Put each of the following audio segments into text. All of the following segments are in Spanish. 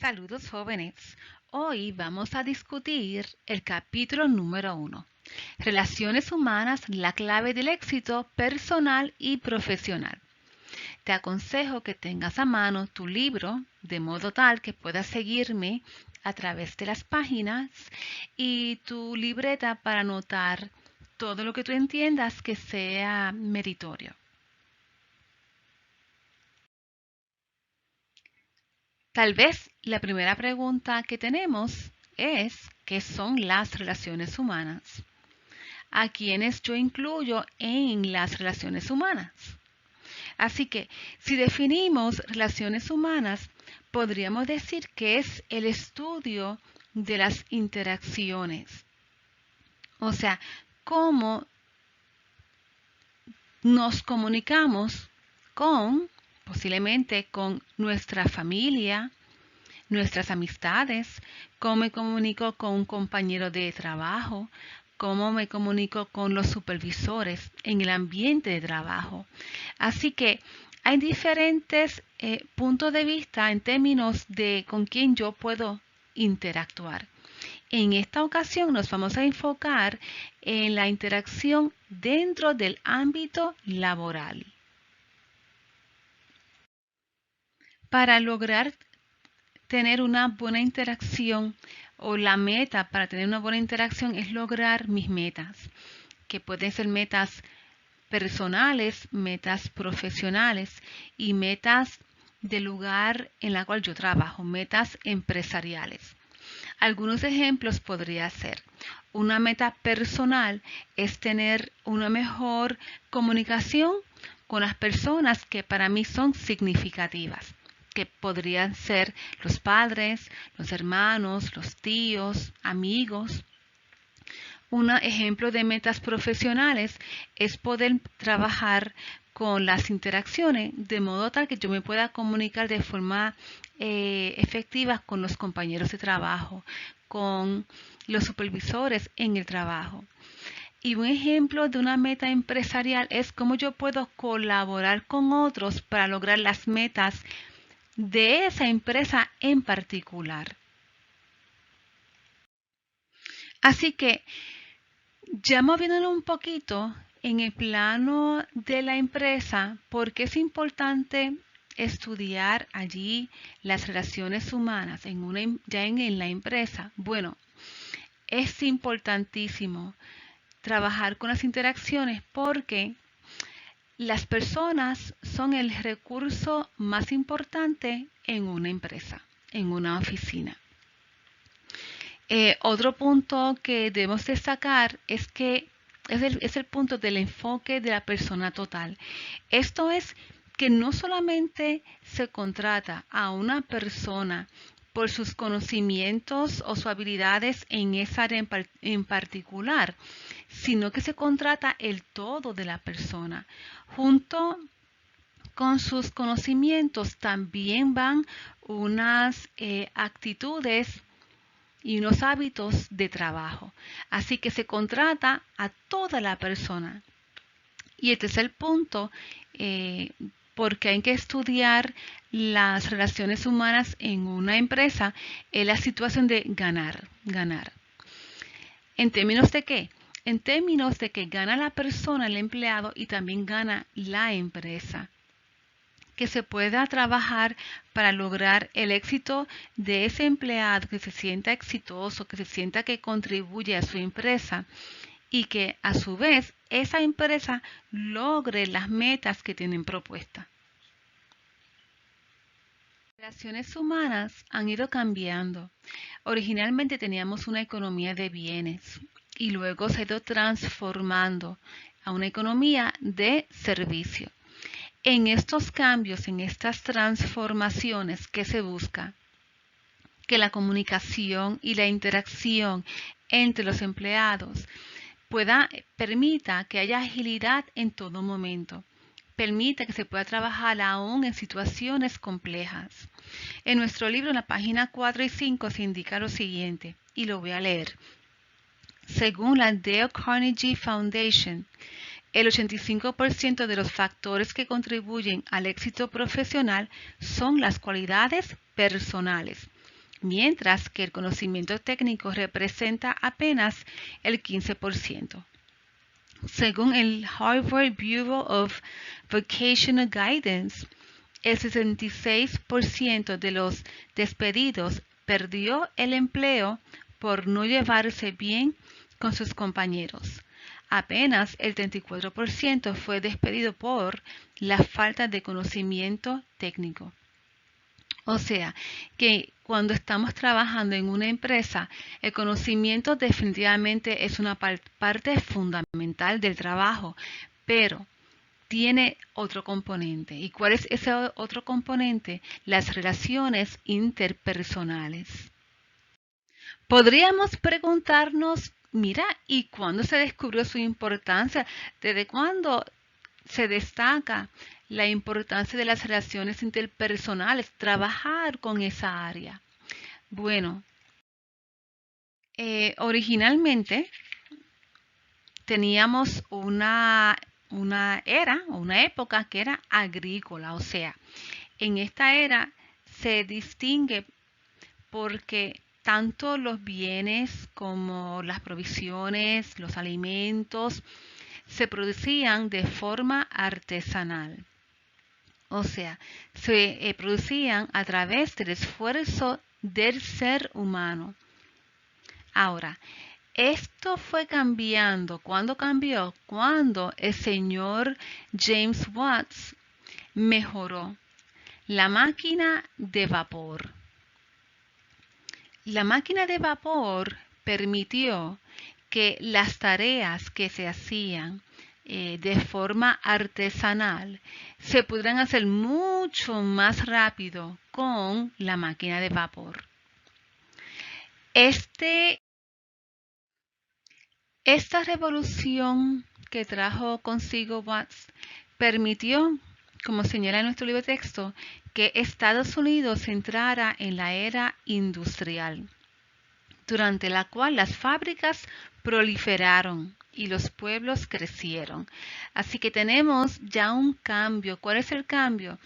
Saludos jóvenes. Hoy vamos a discutir el capítulo número 1. Relaciones humanas, la clave del éxito personal y profesional. Te aconsejo que tengas a mano tu libro de modo tal que puedas seguirme a través de las páginas y tu libreta para anotar todo lo que tú entiendas que sea meritorio. Tal vez la primera pregunta que tenemos es, ¿qué son las relaciones humanas? ¿A quiénes yo incluyo en las relaciones humanas? Así que, si definimos relaciones humanas, podríamos decir que es el estudio de las interacciones. O sea, cómo nos comunicamos posiblemente con nuestra familia, nuestras amistades, cómo me comunico con un compañero de trabajo, cómo me comunico con los supervisores en el ambiente de trabajo. Así que hay diferentes puntos de vista en términos de con quién yo puedo interactuar. En esta ocasión nos vamos a enfocar en la interacción dentro del ámbito laboral. Para lograr tener una buena interacción o la meta para tener una buena interacción es lograr mis metas, que pueden ser metas personales, metas profesionales y metas del lugar en la cual yo trabajo, metas empresariales. Algunos ejemplos podría ser, una meta personal es tener una mejor comunicación con las personas que para mí son significativas, que podrían ser los padres, los hermanos, los tíos, amigos. Un ejemplo de metas profesionales es poder trabajar con las interacciones de modo tal que yo me pueda comunicar de forma efectiva con los compañeros de trabajo, con los supervisores en el trabajo. Y un ejemplo de una meta empresarial es cómo yo puedo colaborar con otros para lograr las metas de esa empresa en particular. Así que ya moviéndolo un poquito en el plano de la empresa, ¿por qué es importante estudiar allí las relaciones humanas ya en la empresa? Bueno, es importantísimo trabajar con las interacciones porque las personas son el recurso más importante en una empresa, en una oficina. Otro punto que debemos destacar es que es el punto del enfoque de la persona total. Esto es que no solamente se contrata a una persona por sus conocimientos o sus habilidades en esa área en particular, sino que se contrata el todo de la persona. Junto con sus conocimientos también van unas actitudes y unos hábitos de trabajo. Así que se contrata a toda la persona. Y el tercer punto, porque hay que estudiar las relaciones humanas en una empresa, es la situación de ganar. ¿En términos de qué? En términos de que gana la persona, el empleado, y también gana la empresa. Que se pueda trabajar para lograr el éxito de ese empleado, que se sienta exitoso, que se sienta que contribuye a su empresa y que a su vez esa empresa logre las metas que tienen propuestas. Las relaciones humanas han ido cambiando. Originalmente teníamos una economía de bienes y luego se ha ido transformando a una economía de servicio. En estos cambios, en estas transformaciones, ¿qué se busca? Que la comunicación y la interacción entre los empleados permita que haya agilidad en todo momento, permita que se pueda trabajar aún en situaciones complejas. En nuestro libro, en la página 4 y 5, se indica lo siguiente, y lo voy a leer. Según la Dale Carnegie Foundation, el 85% de los factores que contribuyen al éxito profesional son las cualidades personales. mientras que el conocimiento técnico representa apenas el 15%. Según el Harvard Bureau of Vocational Guidance, el 66% de los despedidos perdió el empleo por no llevarse bien con sus compañeros. Apenas el 34% fue despedido por la falta de conocimiento técnico. O sea, que cuando estamos trabajando en una empresa, el conocimiento definitivamente es una parte fundamental del trabajo, pero tiene otro componente. ¿Y cuál es ese otro componente? Las relaciones interpersonales. Podríamos preguntarnos, mira, ¿y cuándo se descubrió su importancia? ¿Desde cuándo se destaca la importancia de las relaciones interpersonales, trabajar con esa área? Bueno, originalmente teníamos una era o una época que era agrícola, o sea, en esta era se distingue porque tanto los bienes como las provisiones, los alimentos, se producían de forma artesanal. O sea, se producían a través del esfuerzo del ser humano. Ahora, esto fue cambiando. ¿Cuándo cambió? Cuando el señor James Watts mejoró la máquina de vapor. La máquina de vapor permitió que las tareas que se hacían de forma artesanal se pudieran hacer mucho más rápido con la máquina de vapor. Esta revolución que trajo consigo Watts permitió, como señala en nuestro libro de texto, que Estados Unidos entrara en la era industrial, durante la cual las fábricas proliferaron y los pueblos crecieron. Así que tenemos ya un cambio. ¿Cuál es el cambio?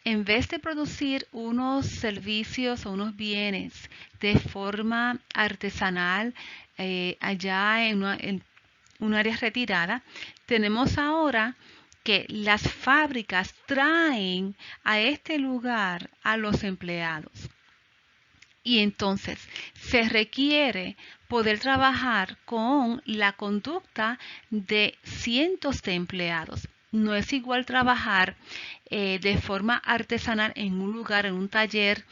En vez de producir unos servicios o unos bienes de forma artesanal allá en un área retirada, tenemos ahora que las fábricas traen a este lugar a los empleados. Y entonces se requiere poder trabajar con la conducta de cientos de empleados. No es igual trabajar de forma artesanal en un lugar, en un taller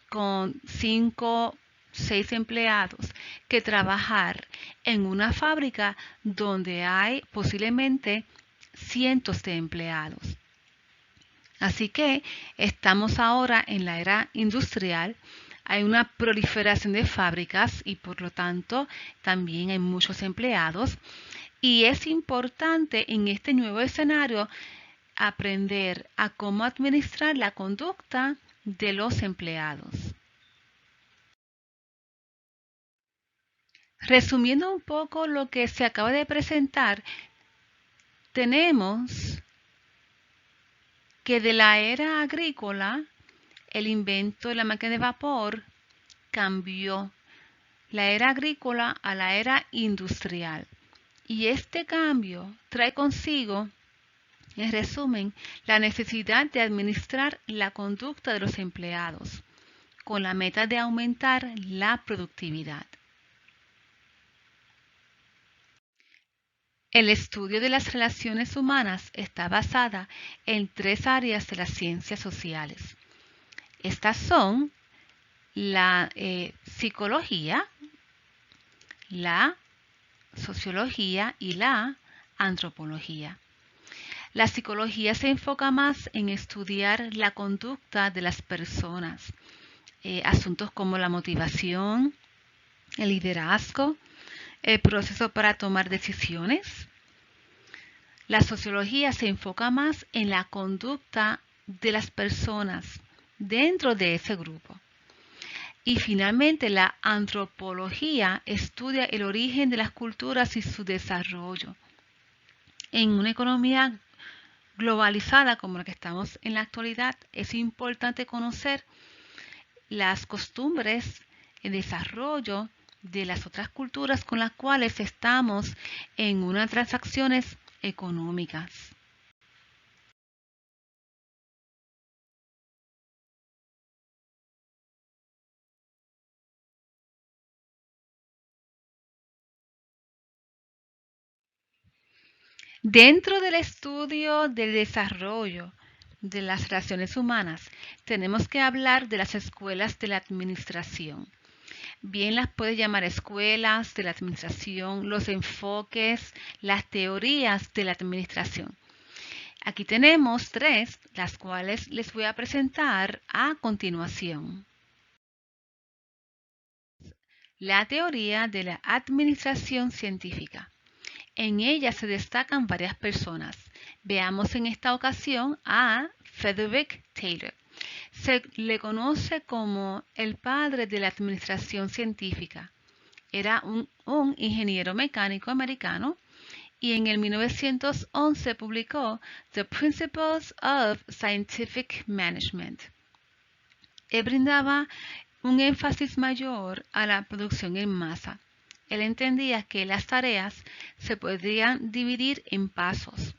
con 5, 6 empleados, que trabajar en una fábrica donde hay posiblemente cientos de empleados. Así que estamos ahora en la era industrial. Hay una proliferación de fábricas y por lo tanto también hay muchos empleados. Y es importante en este nuevo escenario aprender a cómo administrar la conducta de los empleados. Resumiendo un poco lo que se acaba de presentar, tenemos que de la era agrícola, el invento de la máquina de vapor cambió la era agrícola a la era industrial. Y este cambio trae consigo, en resumen, la necesidad de administrar la conducta de los empleados, con la meta de aumentar la productividad. El estudio de las relaciones humanas está basada en 3 áreas de las ciencias sociales. Estas son la psicología, la sociología y la antropología. La psicología se enfoca más en estudiar la conducta de las personas, asuntos como la motivación, el liderazgo, el proceso para tomar decisiones. La sociología se enfoca más en la conducta de las personas dentro de ese grupo. Y finalmente la antropología estudia el origen de las culturas y su desarrollo. En una economía globalizada como la que estamos en la actualidad, es importante conocer las costumbres el desarrollo de las otras culturas con las cuales estamos en unas transacciones económicas. Dentro del estudio del desarrollo de las relaciones humanas, tenemos que hablar de las escuelas de la administración. Bien las puedes llamar escuelas de la administración, los enfoques, las teorías de la administración. Aquí tenemos tres, las cuales les voy a presentar a continuación. La teoría de la administración científica. En ella se destacan varias personas. Veamos en esta ocasión a Frederick Taylor. Se le conoce como el padre de la administración científica. Era un ingeniero mecánico americano y en el 1911 publicó The Principles of Scientific Management. Él brindaba un énfasis mayor a la producción en masa. Él entendía que las tareas se podrían dividir en pasos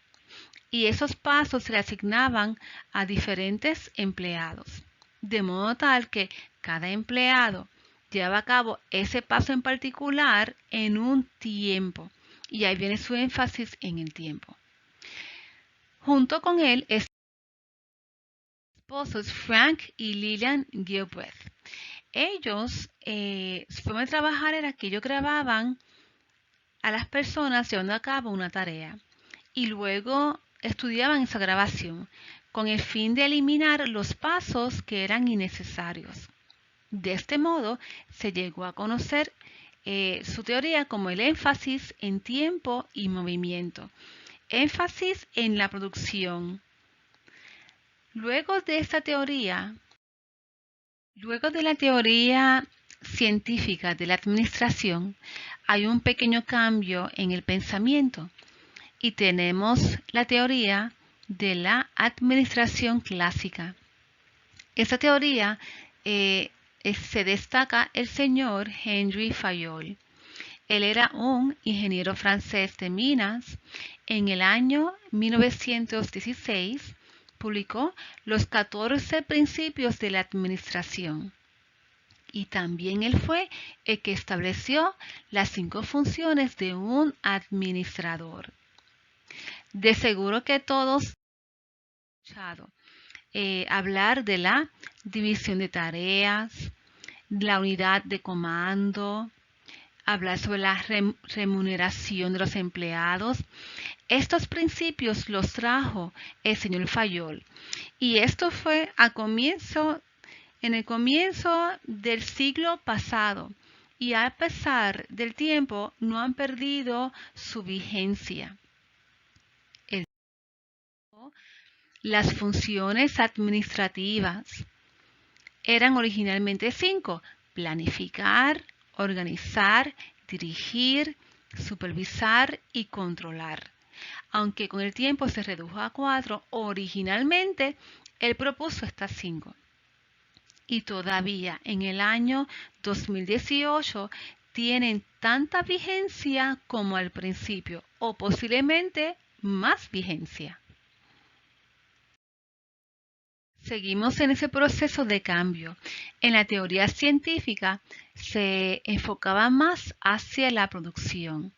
y esos pasos se le asignaban a diferentes empleados, de modo tal que cada empleado llevaba a cabo ese paso en particular en un tiempo. Y ahí viene su énfasis en el tiempo. Junto con él están los esposos Frank y Lillian Gilbreth. Ellos, su forma de trabajar era que ellos grababan a las personas llevando a cabo una tarea y luego estudiaban esa grabación con el fin de eliminar los pasos que eran innecesarios. De este modo se llegó a conocer su teoría como el énfasis en tiempo y movimiento. Énfasis en la producción. Luego de esta teoría, luego de la teoría científica de la administración, hay un pequeño cambio en el pensamiento y tenemos la teoría de la administración clásica. Esta teoría se destaca el señor Henry Fayol. Él era un ingeniero francés de minas. En el año 1916 publicó los 14 principios de la administración. Y también él fue el que estableció las 5 funciones de un administrador. De seguro que todos han escuchado hablar de la división de tareas, la unidad de comando, hablar sobre la remuneración de los empleados. Estos principios los trajo el señor Fayol y esto fue en el comienzo del siglo pasado y a pesar del tiempo no han perdido su vigencia. Las funciones administrativas eran originalmente 5: planificar, organizar, dirigir, supervisar y controlar. Aunque con el tiempo se redujo a 4, originalmente él propuso estas 5. Y todavía en el año 2018 tienen tanta vigencia como al principio o posiblemente más vigencia. Seguimos en ese proceso de cambio. En la teoría científica se enfocaba más hacia la producción.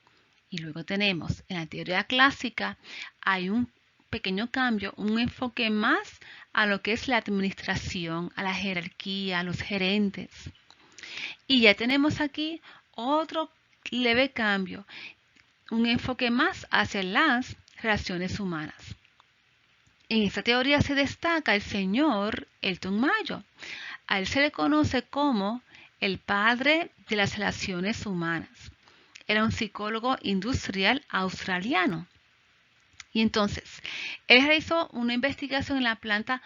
Y luego tenemos en la teoría clásica hay un pequeño cambio, un enfoque más a lo que es la administración, a la jerarquía, a los gerentes. Y ya tenemos aquí otro leve cambio, un enfoque más hacia las relaciones humanas. En esta teoría se destaca el señor Elton Mayo. A él se le conoce como el padre de las relaciones humanas. Era un psicólogo industrial australiano. Y entonces, él realizó una investigación en la planta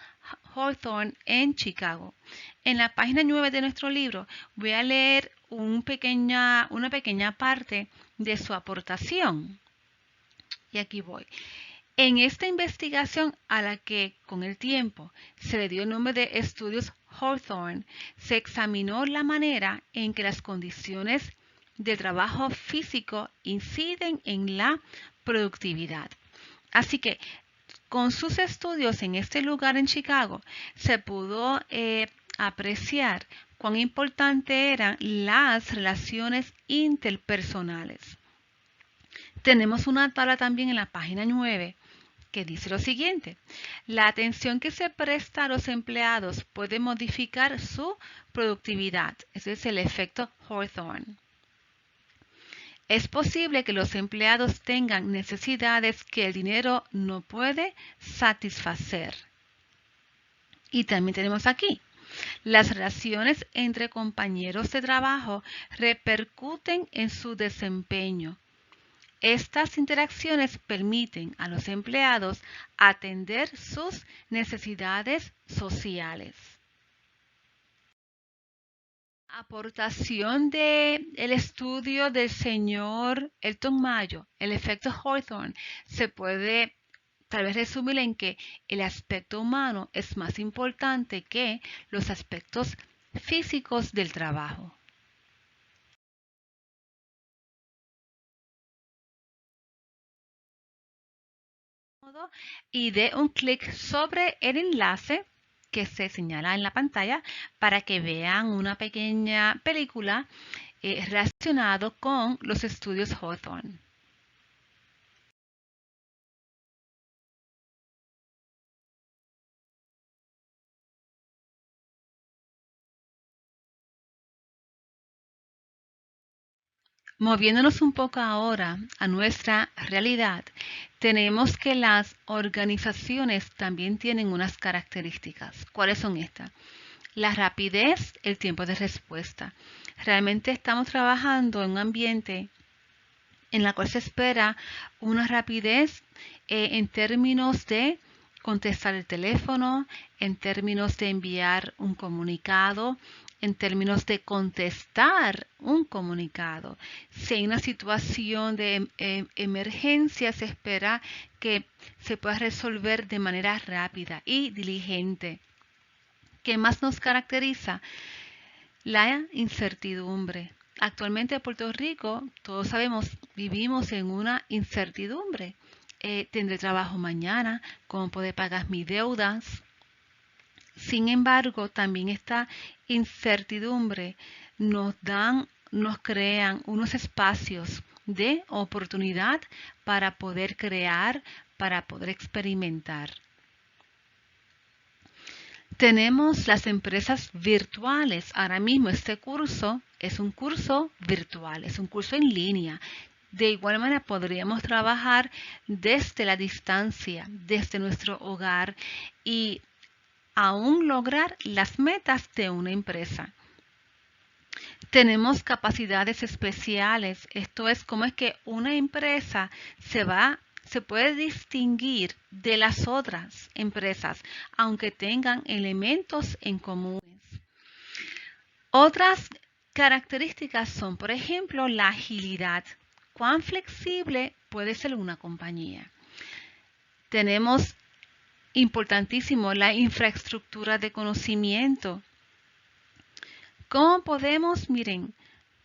Hawthorne en Chicago. En la página 9 de nuestro libro voy a leer una pequeña parte de su aportación. Y aquí voy. En esta investigación a la que con el tiempo se le dio el nombre de estudios Hawthorne se examinó la manera en que las condiciones de trabajo físico inciden en la productividad. Así que con sus estudios en este lugar en Chicago se pudo apreciar cuán importantes eran las relaciones interpersonales. Tenemos una tabla también en la página 9 que dice lo siguiente: la atención que se presta a los empleados puede modificar su productividad. Ese es el efecto Hawthorne. Es posible que los empleados tengan necesidades que el dinero no puede satisfacer. Y también tenemos aquí: las relaciones entre compañeros de trabajo repercuten en su desempeño. Estas interacciones permiten a los empleados atender sus necesidades sociales. Aportación del estudio del señor Elton Mayo, el efecto Hawthorne, se puede tal vez resumir en que el aspecto humano es más importante que los aspectos físicos del trabajo. Y dé un clic sobre el enlace que se señala en la pantalla para que vean una pequeña película relacionado con los estudios Hawthorne. Moviéndonos un poco ahora a nuestra realidad, tenemos que las organizaciones también tienen unas características. ¿Cuáles son estas? La rapidez, el tiempo de respuesta. Realmente estamos trabajando en un ambiente en la cual se espera una rapidez en términos de contestar el teléfono, en términos de enviar un comunicado, en términos de contestar un comunicado. Si hay una situación de emergencia, se espera que se pueda resolver de manera rápida y diligente. ¿Qué más nos caracteriza? La incertidumbre. Actualmente en Puerto Rico, todos sabemos, vivimos en una incertidumbre. ¿Tendré trabajo mañana? ¿Cómo puedo pagar mis deudas? Sin embargo, también esta incertidumbre nos crean unos espacios de oportunidad para poder crear, para poder experimentar. Tenemos las empresas virtuales. Ahora mismo este curso es un curso virtual, es un curso en línea. De igual manera podríamos trabajar desde la distancia, desde nuestro hogar y aún lograr las metas de una empresa. Tenemos capacidades especiales. Esto es cómo es que una empresa se puede distinguir de las otras empresas, aunque tengan elementos en común. Otras características son, por ejemplo, la agilidad. ¿Cuán flexible puede ser una compañía? Tenemos importantísimo la infraestructura de conocimiento. ¿Cómo podemos, miren,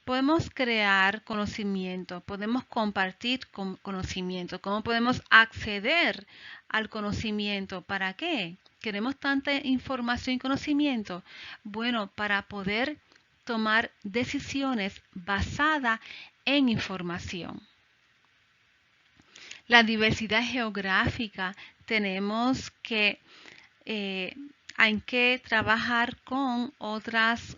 podemos crear conocimiento, podemos compartir conocimiento, cómo podemos acceder al conocimiento? ¿Para qué? ¿Queremos tanta información y conocimiento? Bueno, para poder tomar decisiones basadas en información. La diversidad geográfica, tenemos que hay que trabajar con otras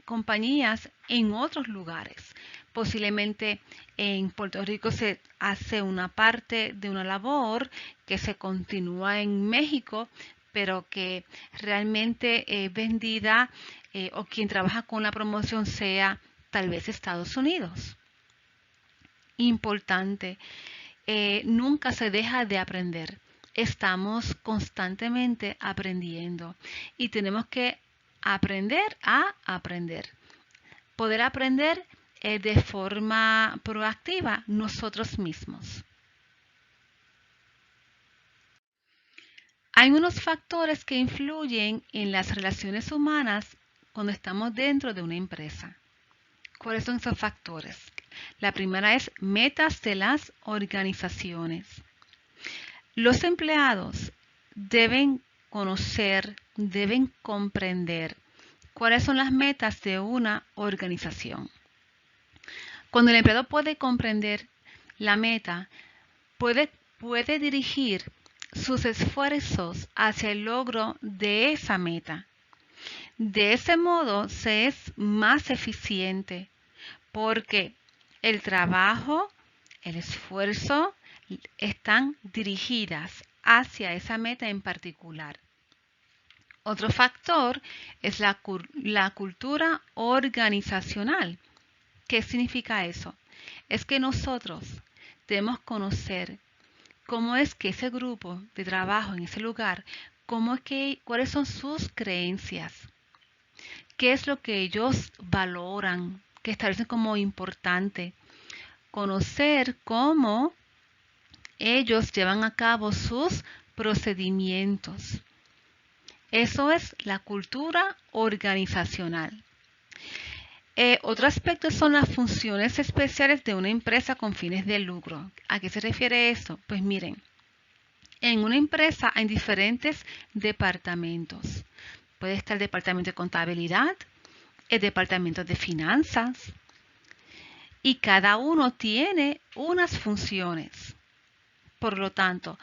compañías en otros lugares. Posiblemente en Puerto Rico se hace una parte de una labor que se continúa en México, pero que realmente es vendida o quien trabaja con la promoción sea tal vez Estados Unidos. Importante, nunca se deja de aprender. Estamos constantemente aprendiendo y tenemos que aprender a aprender. Poder aprender de forma proactiva nosotros mismos. Hay unos factores que influyen en las relaciones humanas cuando estamos dentro de una empresa. ¿Cuáles son esos factores? La primera es metas de las organizaciones. Los empleados deben conocer, deben comprender cuáles son las metas de una organización. Cuando el empleado puede comprender la meta, puede dirigir sus esfuerzos hacia el logro de esa meta. De ese modo se es más eficiente porque el trabajo, el esfuerzo están dirigidas hacia esa meta en particular. Otro factor es la cultura organizacional. ¿Qué significa eso? Es que nosotros debemos conocer cómo es que ese grupo de trabajo en ese lugar, cuáles son sus creencias, qué es lo que ellos valoran, que establecen como importante, conocer cómo ellos llevan a cabo sus procedimientos. Eso es la cultura organizacional. Otro aspecto son las funciones especiales de una empresa con fines de lucro. ¿A qué se refiere esto? Pues miren, en una empresa hay diferentes departamentos. Puede estar el departamento de contabilidad, el departamento de finanzas, y cada uno tiene unas funciones. Por lo tanto,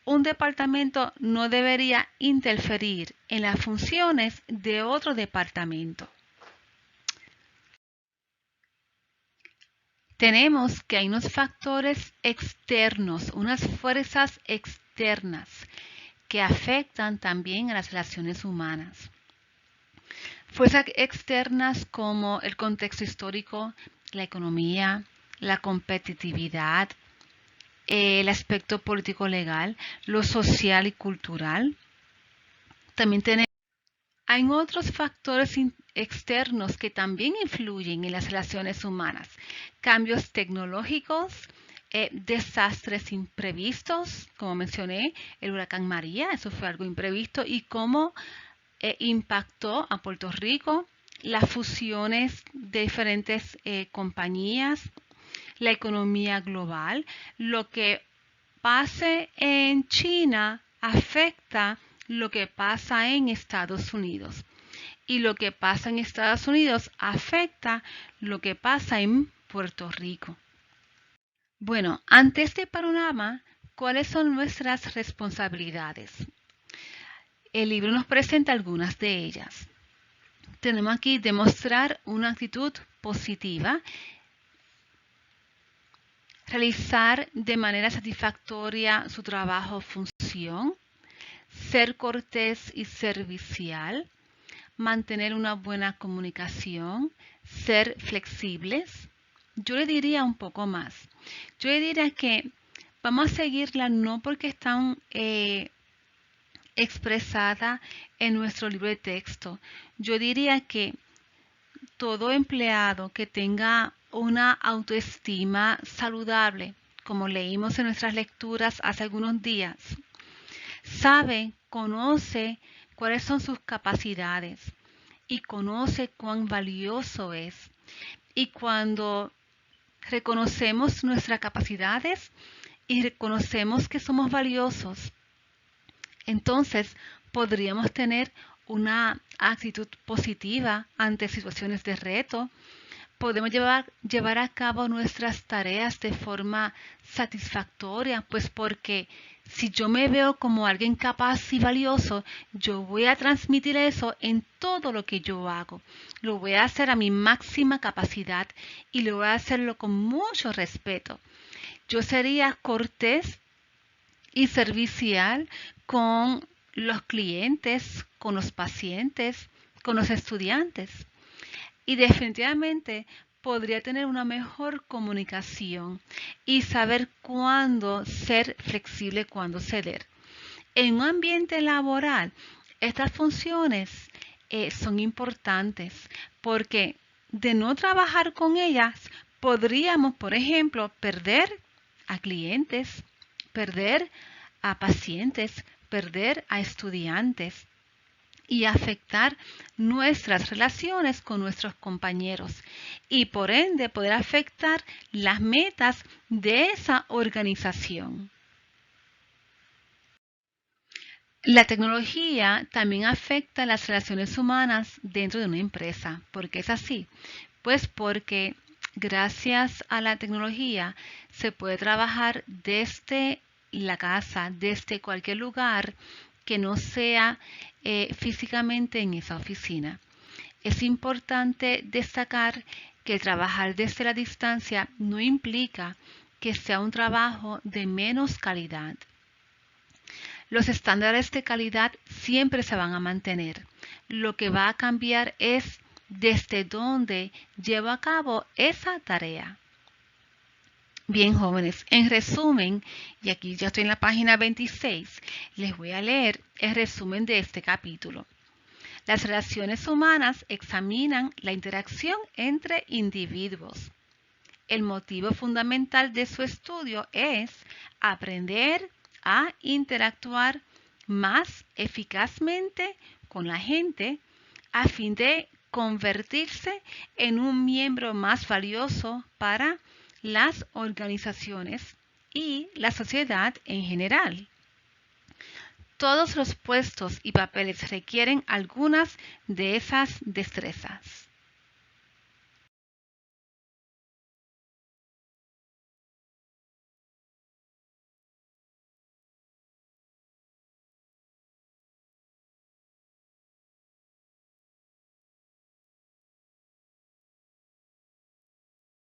un departamento no debería interferir en las funciones de otro departamento. Tenemos que hay unos factores externos, unas fuerzas externas que afectan también a las relaciones humanas. Fuerzas externas como el contexto histórico, la economía, la competitividad, el aspecto político-legal, lo social y cultural. También hay otros factores externos que también influyen en las relaciones humanas. Cambios tecnológicos, desastres imprevistos, como mencioné, el huracán María, eso fue algo imprevisto, y cómo impactó a Puerto Rico, las fusiones de diferentes compañías, la economía global, lo que pase en China afecta lo que pasa en Estados Unidos. Y lo que pasa en Estados Unidos afecta lo que pasa en Puerto Rico. Bueno, ante este panorama, ¿cuáles son nuestras responsabilidades? El libro nos presenta algunas de ellas. Tenemos aquí demostrar una actitud positiva, realizar de manera satisfactoria su trabajo o función, ser cortés y servicial, mantener una buena comunicación, ser flexibles. Yo le diría un poco más. Yo le diría que vamos a seguirla no porque están expresada en nuestro libro de texto. Yo diría que todo empleado que tenga una autoestima saludable, como leímos en nuestras lecturas hace algunos días, sabe, conoce cuáles son sus capacidades y conoce cuán valioso es. Y cuando reconocemos nuestras capacidades y reconocemos que somos valiosos, entonces podríamos tener una actitud positiva ante situaciones de reto. Podemos llevar a cabo nuestras tareas de forma satisfactoria, pues porque si yo me veo como alguien capaz y valioso, yo voy a transmitir eso en todo lo que yo hago. Lo voy a hacer a mi máxima capacidad y lo voy a hacerlo con mucho respeto. Yo sería cortés y servicial con los clientes, con los pacientes, con los estudiantes. Y definitivamente podría tener una mejor comunicación y saber cuándo ser flexible, cuándo ceder. En un ambiente laboral, estas funciones son importantes porque de no trabajar con ellas, podríamos, por ejemplo, perder a clientes, perder a pacientes, perder a estudiantes y afectar nuestras relaciones con nuestros compañeros y por ende poder afectar las metas de esa organización. La tecnología también afecta las relaciones humanas dentro de una empresa. ¿Por qué es así? Pues porque gracias a la tecnología se puede trabajar desde la casa, desde cualquier lugar que no sea físicamente en esa oficina. Es importante destacar que trabajar desde la distancia no implica que sea un trabajo de menos calidad. Los estándares de calidad siempre se van a mantener. Lo que va a cambiar es desde dónde llevo a cabo esa tarea. Bien, jóvenes, en resumen, y aquí ya estoy en la página 26, les voy a leer el resumen de este capítulo. Las relaciones humanas examinan la interacción entre individuos. El motivo fundamental de su estudio es aprender a interactuar más eficazmente con la gente a fin de convertirse en un miembro más valioso para las organizaciones y la sociedad en general. Todos los puestos y papeles requieren algunas de esas destrezas.